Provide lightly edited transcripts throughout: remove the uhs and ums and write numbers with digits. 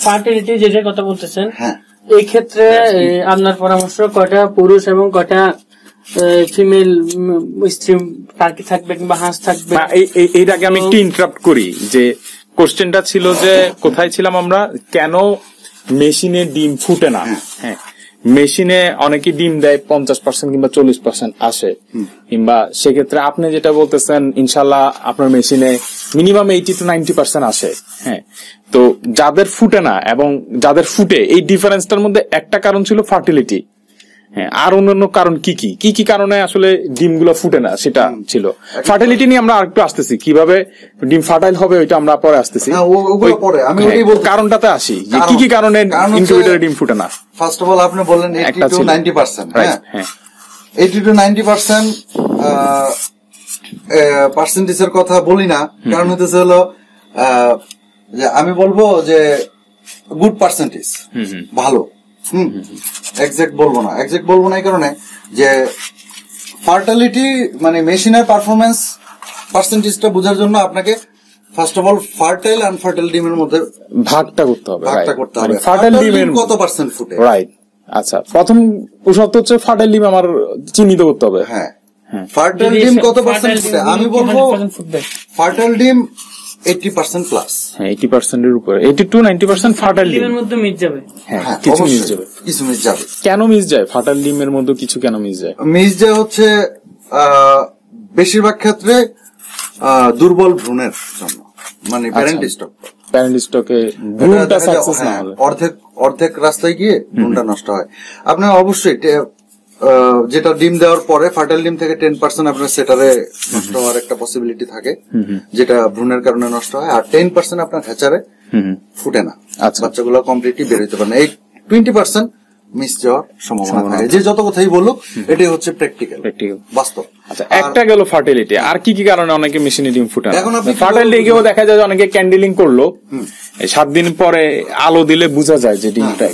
Fertility যেটা কথা বলতেছেন, এই ক্ষেত্রে আপনার পরামর্শ কয়টা পুরুষ এবং কয়টা ফিমেল স্ত্রী টার্কি থাকবে কিংবা হাঁস থাকবে? এইটাকে আমি একটু ইন্টারাপ্ট করি, যে কোশ্চেনটা ছিল যে কোথায় ছিলাম আমরা, কেন মেশিনে ডিম ফুটে না। হ্যাঁ, মেশিনে অনেকে ডিম দেয় 50% কিংবা 40% আসে, কিংবা সেক্ষেত্রে আপনি যেটা বলতেছেন ইনশাল্লাহ আপনার মেশিনে মিনিমাম 80 to 90% আসে। হ্যাঁ, তো যাদের ফুটে না এবং যাদের ফুটে, এই ডিফারেন্সটার মধ্যে একটা কারণ ছিল ফার্টিলিটি। হ্যাঁ, আর অন্যান্য কারণ কি কি কারণে আসলে ডিমগুলো ফুটে না সেটা ছিল। ফার্টিলিটি নিয়ে আমরা আরেকটু আসতেছি, কিভাবে ডিম ফার্টাইল হবে ওইটা আমরা পরে আসতেছি। কারণটাতে আসি, যে কি কারণে ইনকিউবেটরে ডিম ফুটে না। ফার্স্ট অফ অল আপনি বললেন 80 to 90%। হ্যাঁ, 80 to 90% পার্সেন্টেজের কথা বলি না, কারণ হতেছে হলো যে আমি বলবো যে গুড পার্সেন্টেজ, ভালো। এক্সাক্ট বলবো না এই কারণে যে ফার্টিলিটি মানে মেশিনের পারফরমেন্স পার্সেন্টেজটা বোঝার জন্য আপনাকে first of all fertile unfertile ডিমের মধ্যে ভাগটা করতে হবে। ফার্টাইল ডিমের কত পার্সেন্ট ফুটে, রাইট? আচ্ছা, প্রথম শর্ত হচ্ছে ফার্টাইল ডিম আমার চিহ্নিত করতে হবে। হ্যাঁ, ফার্টাইল ডিম কত পার্সেন্ট ফুটে? আমি বলবো ফার্টাইল ডিম 80% প্লাস। হ্যাঁ, 80% এর উপরে, 80 to 90% ফার্টাইল ডিমের মধ্যে মিস যাবে। হ্যাঁ, কিছু মিস যাবে। কেন মিস যায়? ফার্টাইল ডিমের মধ্যে কিছু কেন মিস যায়? মিস যায় হচ্ছে বেশিরভাগ ক্ষেত্রে দুর্বল ভ্রূণের জন্য, মানে প্যারেন্ট স্টকে ভ্রূণটা সাকসেস না হলে অর্ধেক রাস্তায় গিয়ে ভ্রূণটা নষ্ট হয়। আপনার অবশ্যই যেটা ডিম দেওয়ার পরে ফার্টাইল ডিম থেকে 10% আপনার সেটারে নষ্ট হওয়ার একটা পসিবিলিটি থাকে, যেটা ভ্রূণের কারণে নষ্ট হয়, আর 10% আপনার হ্যাচারে ফুটে না, বাচ্চাগুলো কমপ্লিটলি বের হতে পারে না। এই 20% মিস যাওয়ার সম্ভাবনা থাকে। যে যত কথাই বলুক, এটাই হচ্ছে প্র্যাকটিক্যাল বাস্তব। আচ্ছা, একটা গেল ফার্টিলিটি, আর কি কারণে অনেকে মেশিনে ডিম ফুটে না? এখন ফার্টিলিটিও দেখা যায় অনেকে ক্যান্ডেলিং করলো, 7 দিন পরে আলো দিলে বোঝা যায় যে ডিমটা।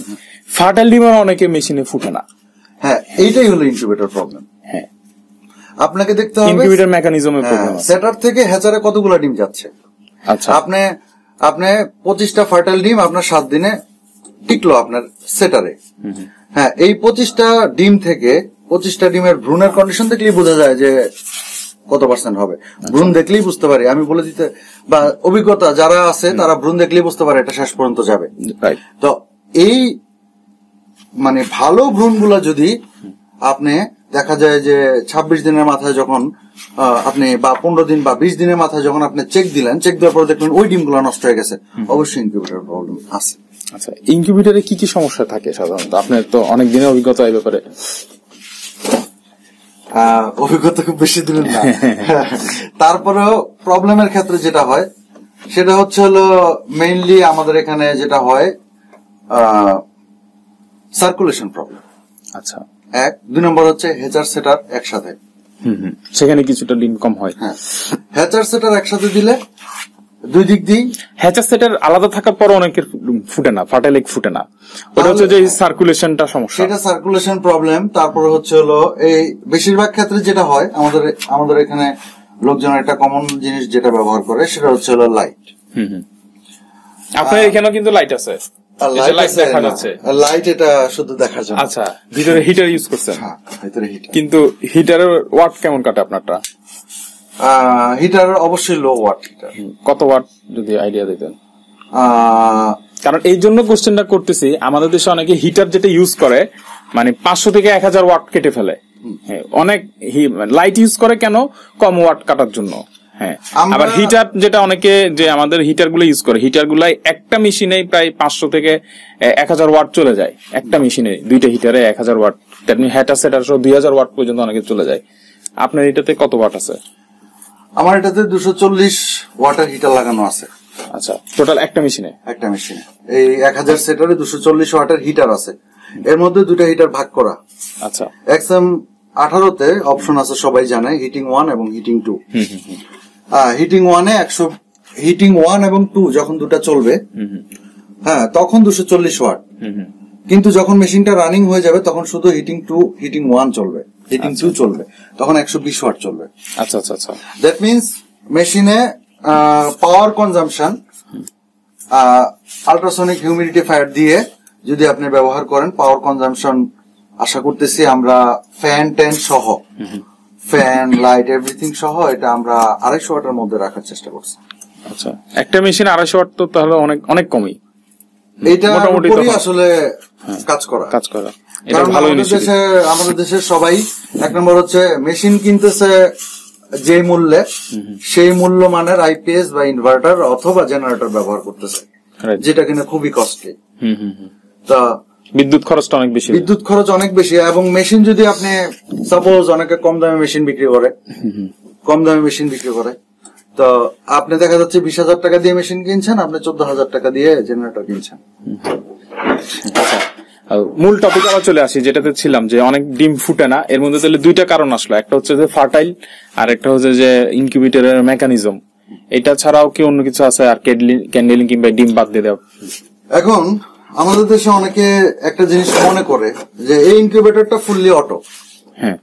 ফার্টাইল ডিমের অনেকে মেশিনে ফুটে না। হ্যাঁ, এইটাই হলো ইনকিউবেটর প্রবলেম। হ্যাঁ, আপনাকে দেখতে হবে ইনকিউবেটর মেকানিজমের প্রবলেম। সেটার থেকে হ্যাচারে কতগুলো ডিম যাচ্ছে। আচ্ছা, আপনি 25টা ফার্টাইল ডিম আপনার 7 দিনে টিকলো আপনার সেটারে। হ্যাঁ, এই 25টা ডিম থেকে 25টা ডিমের ভ্রূণের কন্ডিশন দেখলেই বোঝা যায় যে কত পার্সেন্ট হবে। ভ্রূণ দেখলেই বুঝতে পারি, আমি বলে দিতে, বা অভিজ্ঞতা যারা আছে তারা ভ্রূণ দেখলেই বুঝতে পারে এটা শেষ পর্যন্ত যাবে। তো এই মানে ভালো ভ্রূণগুলো যদি আপনি দেখা যায় যে 26 দিনের মাথায় যখন আপনি, বা 15 দিন বা 20 দিনের মাথায় যখন আপনি চেক দিলেন, চেক দেওয়ার পরে দেখলেন ওই ডিমগুলো নষ্ট হয়ে গেছে, অবশ্যই ইনকিউবেটর প্রবলেম আছে। আচ্ছা, ইনকিউবেটরে কি সমস্যা থাকে সাধারণত? আপনার তো অনেক দিনের অভিজ্ঞতা এই ব্যাপারে। অভিজ্ঞতা খুব বেশি দিনের না, তারপরেও প্রবলেমের ক্ষেত্রে যেটা হয় সেটা হচ্ছে হলো মেইনলি আমাদের এখানে যেটা হয় সার্কুলেশন প্রবলেম। আচ্ছা, 2 নম্বর হচ্ছে হেচার সেটার একসাথে, সেখানে কিছুটা ডিম কম হয়। হ্যাঁ, হেচার সেটার একসাথে দিলে দুই দিক দিয়ে, হ্যাচার সেটার আলাদা থাকার পর অনেকের ফুটে না, ফার্টাইল এগ ফুটে না, ওটা হচ্ছে যে সার্কুলেশনটা সমস্যা, সেটা সার্কুলেশন প্রবলেম। তারপরে হচ্ছে হলো এই বেশিরভাগ ক্ষেত্রে যেটা হয় আমাদের এখানে লোকজন একটা কমন জিনিস যেটা ব্যবহার করে সেটা হচ্ছে হলো লাইট। আপনার এখানেও কিন্তু লাইট আছে, লাইট এটা শুধু দেখার জন্য। আচ্ছা, ভিতরে হিটার ইউজ করছেন? হ্যাঁ, ভিতরে হিটার। কিন্তু হিটারের ওয়াট কেমন কাটে আপনারটা? হিটার অবশ্যই লো ওয়াট হিটার। কত ওয়াট যদি আইডিয়া দিতেন? কারণ এই জন্য কোশ্চেনটা করতেছি, আমাদের দেশে অনেকে হিটার যেটা ইউজ করে মানে 500 থেকে 1000 ওয়াট কেটে ফেলে। অনেক লাইট ইউজ করে কেন? কম ওয়াট কাটার জন্য। হ্যাঁ, আবার হিটার যেটা অনেকে যে আমাদের হিটার গুলো ইউজ করে, হিটার গুলাই একটা মেশিনে প্রায় 500 থেকে 1000 ওয়াট চলে যায়। একটা মেশিনে 2টা হিটারে 1000 ওয়াট, হ্যাটার সেটার 2000 ওয়াট পর্যন্ত অনেকে চলে যায়। আপনার এটাতে কত ওয়াট আছে? আমার এটাতে 240 ওয়াটের হিটার লাগানো আছে। আচ্ছা, টোটাল একটা মেশিনে এই 1000 সেটারে 240 ওয়াটের হিটার আছে। এর মধ্যে 2টা হিটার ভাগ করা। আচ্ছা, XM18 অপশন আছে, সবাই জানে, হিটিং 1 এবং হিটিং 2। হিটিং 1 এবং 2 যখন দুটা চলবে, হ্যাঁ, তখন 240 ওয়াট। কিন্তু যখন মেশিনটা রানিং হয়ে যাবে তখন শুধু হিটিং 1 চলবে, হিটিং 2 চলবে, তখন 120 ওয়াট চলবে। আচ্ছা আচ্ছা আচ্ছা, দ্যাট মিনস মেশিনে পাওয়ার কনজাম্পশন আল্ট্রাসনিক হিউমিডিফায়ার দিয়ে যদি আপনি ব্যবহার করেন, পাওয়ার কনজাম্পশন আশা করতেছি আমরা ফ্যান ট্যান সহ, ফ্যান লাইট এভরিথিং সহ এটা আমরা 250 ওয়াটের মধ্যে রাখার চেষ্টা করছি। আচ্ছা, একটা মেশিন 250 ওয়াট তো তাহলে অনেক অনেক কমই, এটা মোটামুটি আসলে কাজ করা। কারণ আমাদের দেশের সবাই এক নম্বর হচ্ছে মেশিন কিনতেছে যে মূল্যে, সেই মূল্য মানের আইপিএস বা ইনভার্টার অথবা জেনারেটর ব্যবহার করতেছে, যেটা কিনা খুবই কস্টলি। তা বিদ্যুৎ খরচটা অনেক বেশি, বিদ্যুৎ খরচ অনেক বেশি। এবং মেশিন যদি আপনি সাপোজ অনেকে কম দামে মেশিন বিক্রি করে, তো আপনি দেখা যাচ্ছে 20,000 টাকা দিয়ে মেশিন কিনছেন, আপনি 14,000 টাকা দিয়ে জেনারেটর কিনছেন। আচ্ছা, মূল টপিক আবার চলে আসি, যেটাতে ছিলাম যে অনেক ডিম ফুটে না। এর মধ্যে তাহলে দুইটা কারণ আসলো, একটা হচ্ছে যে ফার্টাইল, আর একটা হচ্ছে যে ইনকিউবেটরের মেকানিজম। এটা ছাড়াও কি অন্য কিছু আছে আর ক্যান্ডেলিং কিংবা ডিম বাদ দিয়ে দেওয়া? এখন আমাদের দেশে অনেকে একটা জিনিস মনে করে যে এই ইনকিউবেটরটা ফুললি অটো। হ্যাঁ,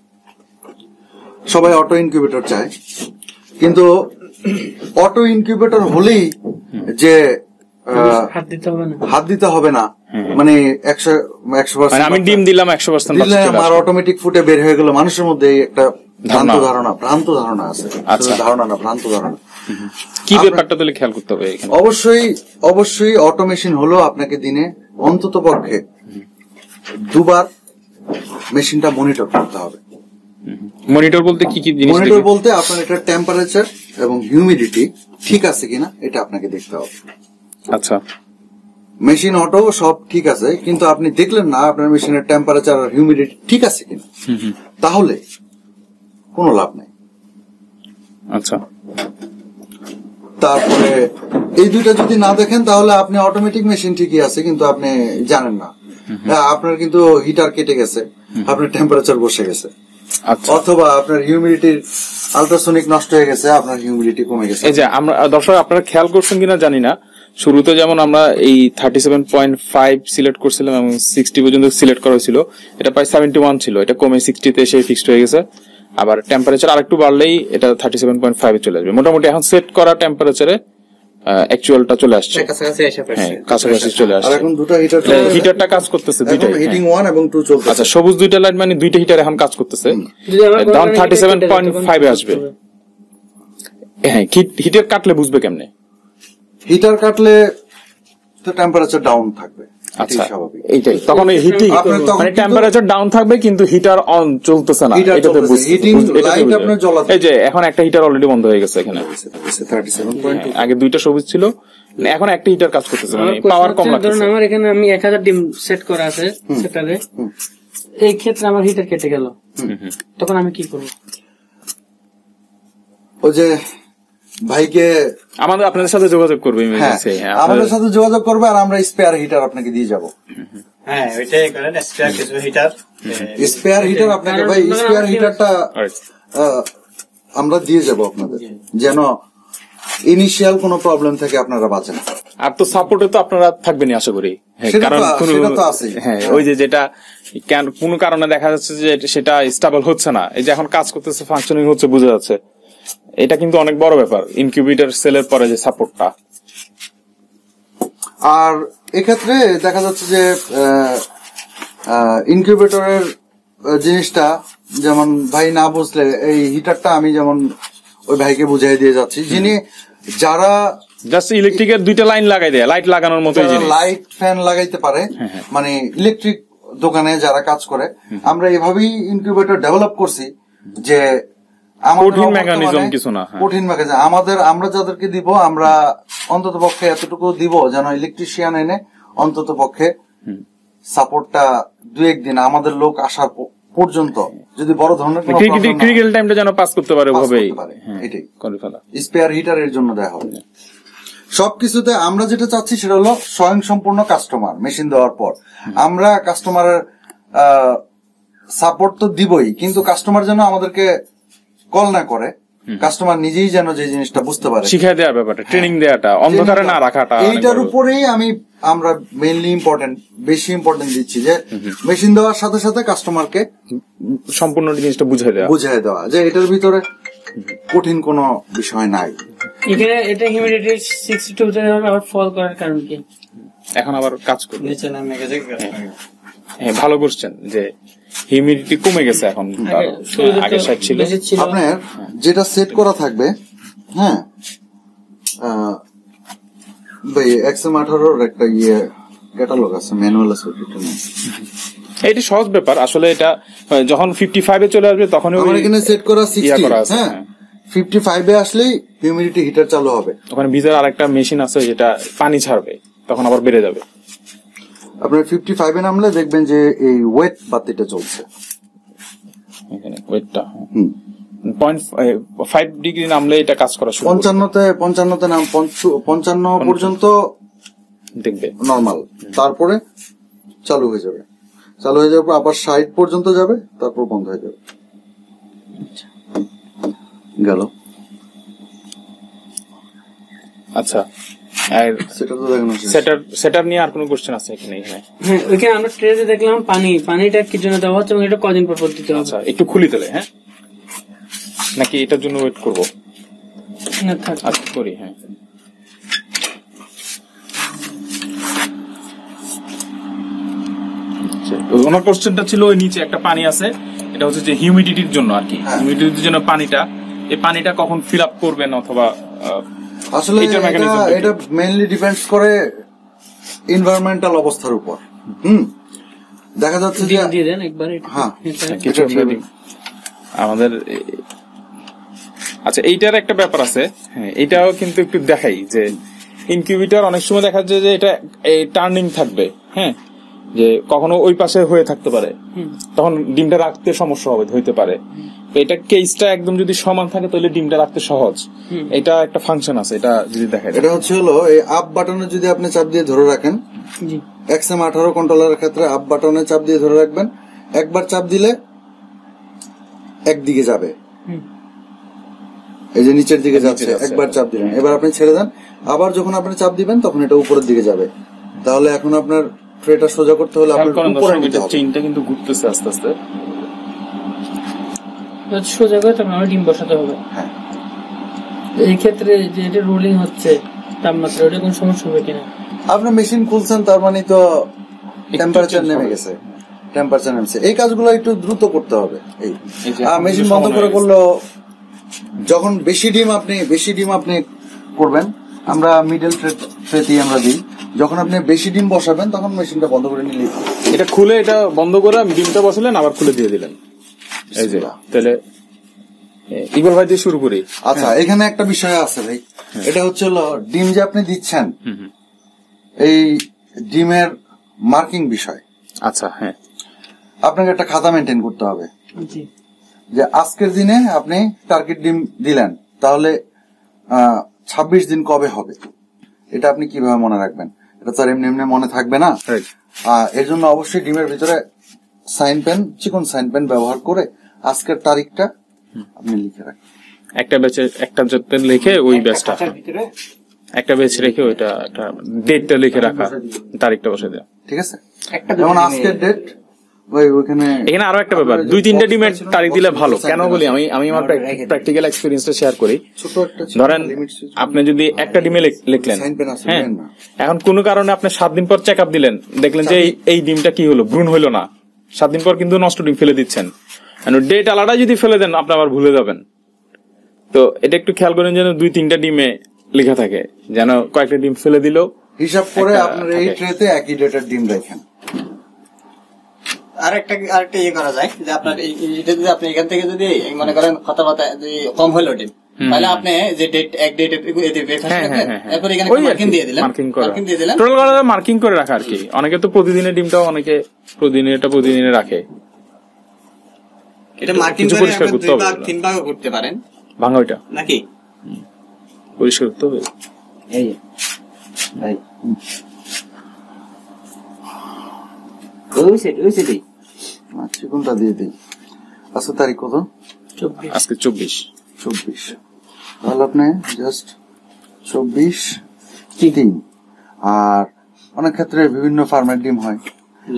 সবাই অটো ইনকিউবেটর চায়, কিন্তু অটো ইনকিউবেটর হলেই যে হাত দিতে হবে না, মানে 100% আমি ডিম দিলাম 100% দিলে আমার অটোমেটিক ফুটে বের হয়ে গেল, মানুষের মধ্যে একটা ভ্রান্ত ধারণা আছে। ভ্রান্ত ধারণা। কি ব্যাপারটা তাহলে খেয়াল করতে হবে এখানে? অবশ্যই অটোমেশন হলো আপনাকে দিনে অন্তত পক্ষে 2 বার মেশিনটা মনিটর করতে হবে। মনিটর বলতে কি কি জিনিস? মনিটর বলতে আপনার এটা টেম্পারেচার এবং হিউমিডিটি ঠিক আছে কিনা এটা আপনাকে দেখতে হবে। আচ্ছা, মেশিন অটো সব ঠিক আছে, কিন্তু আপনি দেখলেন না আপনার মেশিনের টেম্পারেচার আর হিউমিডিটি ঠিক আছে কিনা, তাহলে কোনো লাভ নেই। আচ্ছা, তারপরে এই দুইটা যদি না দেখেন তাহলে আপনি অটোমেটিক মেশিন ঠিকই আছে, কিন্তু আপনি জানেন না, আপনার কিন্তু হিটার কেটে গেছে, আপনার টেম্পারেচার বসে গেছে, অথবা আপনার হিউমিডিটির আল্ট্রাসনিক নষ্ট হয়ে গেছে, আপনার হিউমিডিটি কমে গেছে। এই যে আমরা দর্শক আপনারা খেয়াল করছেন কিনা জানি না, শুরুতে যেমন আমরা এই 37.5 সিলেক্ট করছিলাম এবং 60 পর্যন্ত সিলেক্ট করা হয়েছিল, এটা প্রায় 71 ছিল, এটা কমে 60 তে এসে ফিক্সড হয়ে গেছে। আবার টেম্পারেচার আরেকটু বাড়লেই এটা 37.5 এ চলে আসবে। মোটামুটি এখন সেট করা টেম্পারেচারে অ্যাকচুয়ালটা চলে আসছে, কাছাকাছি চলে আসছে। এখন দুটো হিটারটা কাজ করতেছে, দুইটা হিটিং 1 এবং 2 চলছে। আচ্ছা, সবুজ দুইটা লাইট মানে দুইটা হিটার এখন কাজ করতেছে, তখন 37.5 এ আসবে। হ্যাঁ, হিটার কাটলে বুঝবে কেমনে? হিটার কাটলে তো টেম্পারেচার ডাউন থাকবে। আচ্ছা, এইটাই তখন এই হিটিং মানে টেম্পারেচার ডাউন থাকবে কিন্তু হিটার অন চলতেছে না, এটাতে এই যে এখন একটা হিটার অলরেডি বন্ধ হয়ে গেছে এখানে। আগে দুইটা সবুজ ছিল, এখন একটা হিটার কাজ করতেছে, মানে পাওয়ার কম লাগছে। ধরুন আমার এখানে আমি 1000 ডিম সেট করা আছে সেটারে, এই ক্ষেত্রে আমার হিটার কেটে গেল, তখন আমি কি করব? ওই যে ভাইকে আপনাদের সাথে যোগাযোগ করবে, আমাদের সাথে যোগাযোগ করবে, আর আমরা স্পেয়ার হিটার আপনাকে দিয়ে যাবো। হ্যাঁ, ওইটাই করেন, স্পেয়ার কিছু হিটার, স্পেয়ার হিটার আপনাকে ভাই স্পেয়ার হিটারটা আমরা দিয়ে যাবো আপনাদের, যেন ইনিশিয়াল কোনো প্রবলেম থেকে আপনারা বাঁচেন। আর তো সাপোর্টে তো আপনারা থাকবেনই আশা করি, কারণ ওই যে যেটা কোনো কারণে দেখা যাচ্ছে যে সেটা স্টেবল হচ্ছে না, এই যে এখন কাজ করতেছে, ফাংশনিং হচ্ছে, বোঝা যাচ্ছে, এটা কিন্তু অনেক বড় ব্যাপার, ইনকিউবেটর সেলের পরে যে সাপোর্টটা। আর এক্ষেত্রে দেখা যাচ্ছে যে ইনকিউবেটরের জিনিসটা যেমন ভাই না বুঝলে, এই হিটারটা আমি যেমন ওই ভাইকে বুঝাই দিয়ে যাচ্ছি, যিনি যারা জাস্ট ইলেকট্রিকের দুইটা লাইন লাগাই দেয়, লাইট লাগানোর মতো লাইট ফ্যান লাগাইতে পারে, মানে ইলেকট্রিক দোকানে যারা কাজ করে, আমরা এভাবেই ইনকিউবেটর ডেভেলপ করছি যে কঠিন মেকানিজম কিছু না, কঠিন মেকানিজম আমরা যাদেরকে দিব, আমরা অন্তত পক্ষে এতটুকু দিব যেন ইলেকট্রিশিয়ান এনে অন্তত পক্ষে সাপোর্টটা 2-1 দিন আমাদের লোক আসার পর্যন্ত যদি বড় ধরনের ক্রিটিক্যাল টাইমটা যেন পাস করতে পারে, ওভাবেই এটাই করে ফেলা। স্পেয়ার হিটারের জন্য দেওয়া হবে। সবকিছুতে আমরা যেটা চাচ্ছি সেটা হলো স্বয়ংসম্পূর্ণ কাস্টমার। মেশিন দেওয়ার পর আমরা কাস্টমারের সাপোর্ট তো দিবই, কিন্তু কাস্টমার যেন আমাদেরকে কল না করে, কাস্টমার নিজেই যেন যে জিনিসটা বুঝতে পারে, শিখাই দেওয়া ব্যাপারটা, ট্রেনিং দেওয়াটা, অন্ধকারে না রাখাটা, এইটার উপরেই আমরা মেইনলি বেশি ইম্পর্টেন্ট দিচ্ছি, যে মেশিন দেওয়ার সাথে সাথে কাস্টমারকে সম্পূর্ণ জিনিসটা বুঝাই দেওয়া, যে এটার ভিতরে কঠিন কোনো বিষয় নাই। এখানে এটা হিউমিডিটি 62 তে আবার ফল করার কারণ কি? এখন আবার কাজ করবে। নিচে নামে গেছে। হ্যাঁ, ভালো করছেন যে হিউমিডিটি কমে গেছে এখন, আগে 60 ছিল। আপনার যেটা সেট করা থাকবে, হ্যাঁ, ভাই XM18 একটা ক্যাটালগ আছে, ম্যানুয়াল আছে, এটা সহজ ব্যাপার আসলে। এটা যখন 55 এ চলে আসবে তখন আমার এখানে সেট করা 60, হ্যাঁ 55 এ আসলেই হিউমিডিটি হিটার চালু হবে। ওখানে ভিতরে আরেকটা মেশিন আছে যেটা পানি ছাড়বে, তখন আবার বেড়ে যাবে। আপনার 55 এ নামলে দেখবেন যে এই ওয়েট বাতিটা চলছে, এখানে ওয়েটটা 0.5 ডিগ্রি নামলে এটা কাজ করা শুরু। 55 নাম 55 পর্যন্ত দেখবে নরমাল, তারপরে চালু হয়ে যাবে। চালু হয়ে যাওয়ার পর আবার 60 পর্যন্ত যাবে, তারপর বন্ধ হয়ে যাবে। গেল। আচ্ছা, আর সেটা তো দেখানো শেষ। সেটআপ নিয়ে আর কোনো কোশ্চেন আছে এখানে? হ্যাঁ, ওইখানে আমরা ট্রেতে দেখলাম পানিটা কি জন্য দেওয়া হচ্ছে এবং এটা কদিন পর দিতে হবে? আচ্ছা, একটু খুলি তাহলে, হ্যাঁ, নাকি এটার জন্য ওয়েট করবো? না, থাক, আচ্ছা করি। হ্যাঁ, ওনার কোশ্চেনটা ছিল ওই নিচে একটা পানি আছে, এটা হচ্ছে যে হিউমিডিটির জন্য আর কি। হিউমিডিটির জন্য এই পানিটা কখন ফিল আপ করবেন, অথবা আসলে এটা মেইনলি ডিপেন্ডস করে এনভায়রনমেন্টাল অবস্থার উপর। দেখা যাচ্ছে যে দিয়ে দেন একবার। হ্যাঁ, কিছু আমাদের আচ্ছা, এইটার একটা ব্যাপার আছে। হ্যাঁ, এটাও কিন্তু একটু দেখাই যে ইনকিউবেটর অনেক সময় দেখা যায় যে এটা টার্নিং থাকবে, হ্যাঁ, যে কখনো ওই পাশে হয়ে থাকতে পারে, তখন ডিমটা রাখতে সমস্যা হইতে পারে। এটা কেসটা একদম যদি সমান থাকে তাহলে ডিমটা রাখতে সহজ। এটা একটা ফাংশন আছে, এটা যদি দেখেন, এটা হচ্ছে হলো এই আপ বাটনে যদি আপনি চাপ দিয়ে ধরে রাখেন, XM18 কন্ট্রোলারের ক্ষেত্রে আপ বাটনে চাপ দিয়ে ধরে রাখবেন। একবার চাপ দিলে একদিকে যাবে, এই যে নিচের দিকে যাচ্ছে, একবার চাপ দিলেন, এবার আপনি ছেড়ে দেন, আবার যখন আপনি চাপ দিবেন তখন এটা উপরের দিকে যাবে। তাহলে এখন আপনার ট্রেটা সোজা করতে হলে আপনার উপরে নিতে হবে। চেইনটা কিন্তু ঘুরতেছে আস্তে আস্তে, সোজা করে তখন আমরা ডিম বসাতে হবে। হ্যাঁ, এই ক্ষেত্রে যে এটা রোলিং হচ্ছে তাপমাত্রা, ওটা কোন সমস্যা হবে কিনা? আপনি মেশিন খুলছেন, তার মানে তো টেম্পারেচার নেমে গেছে, টেম্পারেচার নেমেছে। এই কাজগুলো একটু দ্রুত করতে হবে। এই মেশিন বন্ধ করে করলেও, যখন বেশি ডিম আপনি করবেন, আমরা মিডল ট্রেতেই আমরা দিই, যখন আপনি বেশি ডিম বসাবেন তখন মেশিনটা বন্ধ করে নিলেই এটা খুলে, এটা বন্ধ করে ডিমটা বসালেন, আবার খুলে দিয়ে দিলেন। এই যে তাহলে ইকবাল ভাই দিয়ে শুরু করি। আচ্ছা, এখানে একটা বিষয় আছে ভাই, এটা হচ্ছে হলো ডিম যে আপনি দিচ্ছেন, এই ডিমের মার্কিং বিষয়। আচ্ছা, হ্যাঁ, আপনাকে একটা খাতা মেনটেন করতে হবে যে আজকের দিনে আপনি টার্গেট ডিম দিলেন, তাহলে 26 দিন কবে হবে, এটা আপনি কিভাবে মনে রাখবেন? এটা তো আর এমনি এমনি মনে থাকবে না। এর জন্য অবশ্যই ডিমের ভিতরে সাইন পেন, চিকন সাইন পেন ব্যবহার করে আজকের তারিখটা আপনি লিখে রাখেন। একটা ব্যাচে একটা যাতে লিখে ওই ব্যাচটা একটা ব্যাচ রেখে ওইটা একটা ডেটটা লিখে রাখা, তারিখটা বসে দেওয়া, ঠিক আছে? যেমন আজকের ডেট, এখানে আরো একটা ব্যাপার, 2-3টা ডিমের তারিখ দিলে ভালো। কেন বলি, আমি আমার প্র্যাকটিক্যাল এক্সপিরিয়েন্সটা শেয়ার করি। ধরেন আপনি যদি একটা ডিমে লিখলেন, হ্যাঁ, এখন কোন কারণে আপনি 7 দিন পর চেক আপ দিলেন, দেখলেন যে এই ডিমটা কি হলো, ভ্রূণ হইলো না, 7 দিন পর কিন্তু নষ্ট ডিম ফেলে দিচ্ছেন। ডেট আলাদা যদি ফেলে দেন আপনি আবার ভুলে যাবেন। তো এটা একটু খেয়াল করেন যেন 2-3টা ডিমে লেখা থাকে, যেন কয়েকটা ডিম ফেলে দিল হিসাব করে আপনার এই ট্রেতে একই ডেটের ডিম রাখেন। আরেকটা ইয়ে করা যায় যে আপনার এটা যদি আপনি এখান থেকে যদি মনে করেন কথাবার্তা যদি কম হলো ডিম, তাহলে আপনি যে ডেট এক ডেট এরপর এখানে মার্কিং দিয়ে দিলেন, টোটাল করে মার্কিং করে রাখা আর কি। অনেকে তো প্রতিদিনের ডিমটাও অনেকে প্রতিদিনে রাখে। এটা মার্কিং করে আপনি 2 ভাগ 3 ভাগ করতে পারেন, ভাঙা ওইটা নাকি পরিষ্কার করতে হবে। এই ভাই ওই সেটই আচ্ছা, কোনটা দিয়ে দিই? আজকে তারিখ কত? 24। আজকে 24। তাহলে আপনি জাস্ট 24/3। আর অনেক ক্ষেত্রে বিভিন্ন ফার্মের ডিম হয়।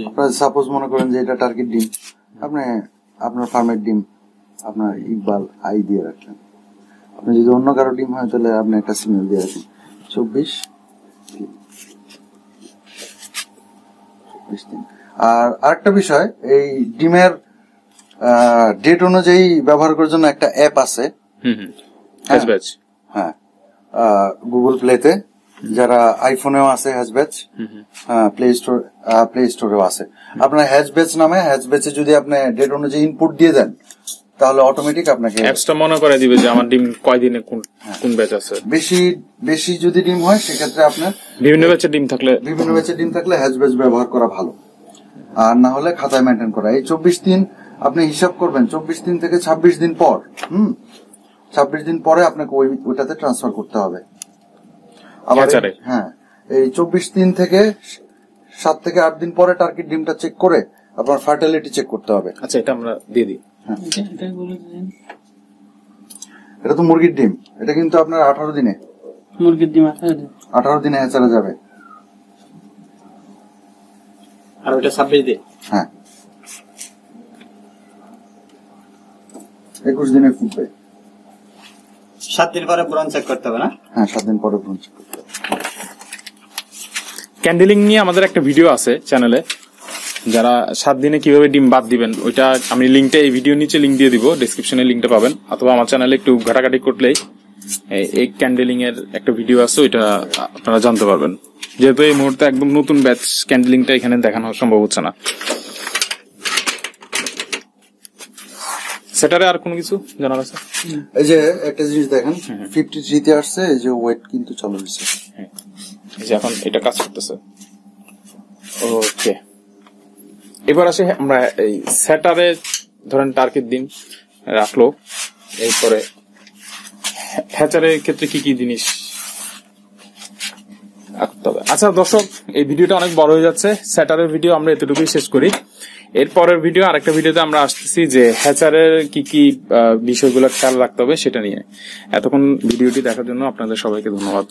আপনার সাপোজ মনে করেন যে এটা টার্গেট ডিম, আপনি আপনার ফার্মের ডিম আপনার ইকবাল আই দিয়ে রাখলেন, যদি অন্য কারো ডিম হয় তাহলে আপনি একটা সিগন্যাল দিয়ে আসেন। 24 দিন। আর আরেকটা বিষয়, এই ডিমের ডেট অনুযায়ী ব্যবহার করার জন্য একটা অ্যাপ আছে, হ্যাঁ, গুগল প্লেতে, যারা আইফোনেও আছে হ্যাজব্যাচ, প্লে স্টোরেও আছে। আপনার হ্যাজব্যাচ নামে, হ্যাজব্যাচে যদি আপনি ডেট অনুযায়ী ইনপুট দিয়ে দেন তাহলে অটোমেটিক আপনাকে অ্যাপসটা মনে করে দিবে যে আমার ডিম কয় দিনে কোন ব্যাচ আছে। বেশি যদি ডিম হয় সেক্ষেত্রে আপনার বিভিন্ন ব্যাচের ডিম থাকলে হ্যাজব্যাচ ব্যবহার করা ভালো, আর না হলে খাতায় মেনটেন করা। এই 24 দিন আপনি হিসাব করবেন, 24 দিন থেকে 26 দিন পর, 26 দিন পরে আপনাকে ওইটাতে ট্রান্সফার করতে হবে আবার। হ্যাঁ, এই 24 দিন থেকে 7 থেকে 8 দিন পরে টার্কির ডিমটা চেক করে আপনার ফার্টিলিটি চেক করতে হবে। আচ্ছা, এটা আমরা দিয়ে দিই। এটা তো মুরগির ডিম, এটা কিন্তু আপনার 18 দিনে মুরগির ডিম 18 দিনে হ্যাচারে যাবে। আর ওটা 26 দিন, হ্যাঁ 21 দিনে ফুটবে। 7 দিন পরে ব্রন চেক করতে হবে না? হ্যাঁ, 7 দিন পরে ব্রন চেক করতে হবে। ক্যান্ডেলিং নিয়ে আমাদের একটা ভিডিও আছে চ্যানেলে, যারা 7 দিনে কিভাবে ডিম বাদ দিবেন, ওইটা আমি লিঙ্কটা এই ভিডিও নিচে লিঙ্ক দিয়ে দিব, ডেসক্রিপশনে লিঙ্কটা পাবেন, অথবা আমার চ্যানেলে একটু ঘাটাঘাটি করলেই এই ক্যান্ডেলিং এর একটা ভিডিও আছে, ওইটা আপনারা জানতে পারবেন। যেহেতু এই মুহূর্তে একদম নতুন ব্যাচ, ক্যান্ডেলিংটা এখানে দেখানো সম্ভব হচ্ছে না। সেটারে আর কোনো কিছু জানার আছে? এই যে একটা জিনিস দেখেন, 53 তে আসছে, এই যে ওয়েট কিন্তু চালু হয়েছে, এই যে এখন এটা কাজ করতেছে। ওকে, এবার আসে আমরা এই সেটারে, ধরেন টার্কির ডিম রাখলো, এরপরে হ্যাচারের ক্ষেত্রে কি কি জিনিস রাখতে হবে। আচ্ছা দর্শক, এই ভিডিওটা অনেক বড় হয়ে যাচ্ছে, সেটারের ভিডিও আমরা এতটুকুই শেষ করি। এরপরের ভিডিও, আরেকটা ভিডিওতে আমরা আসতেছি যে হ্যাচারের কি কি বিষয়গুলো খেয়াল রাখতে হবে সেটা নিয়ে। এতক্ষণ ভিডিওটি দেখার জন্য আপনাদের সবাইকে ধন্যবাদ।